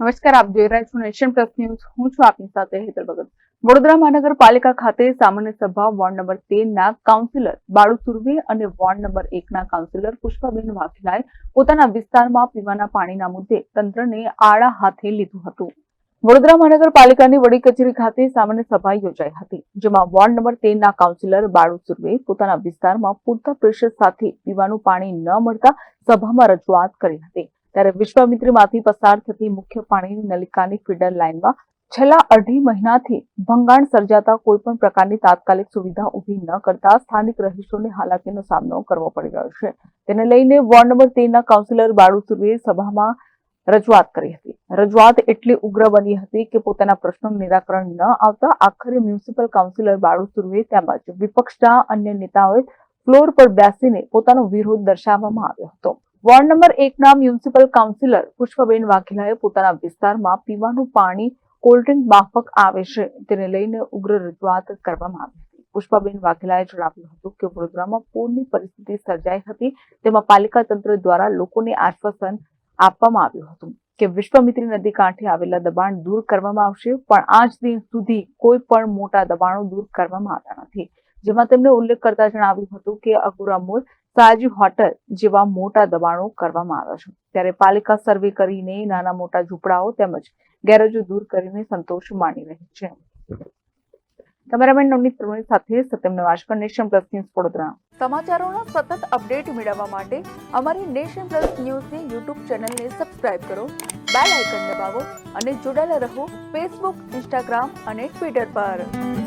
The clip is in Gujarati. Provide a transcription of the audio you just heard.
નમસ્કાર, આપ જોઈ રહ્યા છો નેશન પ્લસ ન્યૂઝ. હું છું આપની સાથે હેતલ ભગત. વડોદરા મહાનગરપાલિકા ખાતે સામાન્ય સભા વોર્ડ નંબર 13 ના કાઉન્સિલર બાળુ સુરવે અને વોર્ડ નંબર 1 ના કાઉન્સિલર પુષ્પાબેન વાઘેલાએ પોતાના વિસ્તારમાં પીવાના પાણીના મુદ્દે તંત્રને આડા હાથે લીધું હતું. વડોદરા મહાનગરપાલિકાની વડી કચેરી ખાતે સામાન્ય સભા યોજાઈ હતી, જેમાં વોર્ડ નંબર 13 ના કાઉન્સિલર બાળુ સુરવે પોતાના વિસ્તારમાં પૂરતા પ્રેશર સાથે પીવાનું પાણી ન મળતા સભામાં રજૂઆત કરી હતી. ત્યારે વિશ્વામિત્રીમાંથી પસાર થતી મુખ્ય પાણીની નલિકાની ફીડર લાઇનમાં છેલ્લા 2.5 મહિનાથી ભંગાણ સર્જાતા કોઈપણ પ્રકારની તાત્કાલિક સુવિધા ઊભી ન કરતા સ્થાનિક રહીશોને હાલાકીનો સામનો કરવો પડી રહ્યો છે. તેને લઈને વોર્ડ નંબર 13 ના કાઉન્સિલર બાળુ સુરવે સભામાં રજૂઆત કરી હતી. રજૂઆત એટલી ઉગ્ર બની હતી કે પોતાના પ્રશ્નોનું નિરાકરણ ન આવતા આખરે મ્યુનિસિપલ કાઉન્સિલર બાળુ સુરવે તેમજ વિપક્ષના અન્ય નેતાઓએ ફ્લોર પર બેસીને પોતાનો વિરોધ દર્શાવવામાં આવ્યો હતો. વોર્ડ નંબર 1 ના મ્યુનિસિપલ કાઉન્સિલર પુષ્પાબેન વાઘેલાએ પોતાના વિસ્તારમાં પીવાનું પાણી કોલ્ડ્રિંક માફક આવે છે, તેને લઈને ઉગ્ર રજૂઆત કરવામાં આવી હતી. પુષ્પાબેન વાઘેલાએ જણાવ્યું હતું કે વડોદરામાં પૂરની પરિસ્થિતિ સર્જાઈ હતી, તેમાં પાલિકા તંત્ર દ્વારા લોકોને આશ્વાસન આપવામાં આવ્યું હતું કે વિશ્વામિત્રી નદી કાંઠે આવેલા દબાણ દૂર કરવામાં આવશે, પણ આજ દિન સુધી કોઈ પણ મોટા દબાણો દૂર કરવામાં આવ્યા નથી. જેમાં તેમણે ઉલ્લેખ કરતા જણાવ્યું હતું કે અગુરા મોલ, સાજી હોટલ જેવા મોટા દબાણો કરવામાં આવ્યા છે. ત્યારે પાલિકા સર્વે કરીને નાના મોટા ઝૂંપડાઓ તેમજ ગેરેજો દૂર કરીને સંતોષ માણી રહી છે. કેમેરામેન નવનીત પ્રવીણ સાથે સત્યમ નવાશકર, નેશન પ્લસ ન્યૂઝ, વડોદરા. સમાચારોના સતત અપડેટ મેળવવા માટે અમારી નેશન પ્લસ ન્યૂઝની યુટ્યુબ ચેનલને સબસ્ક્રાઇબ કરો, બેલ આઇકન દબાવો અને જોડાયેલા રહો ફેસબુક, ઇન્સ્ટાગ્રામ અને ટ્વિટર પર.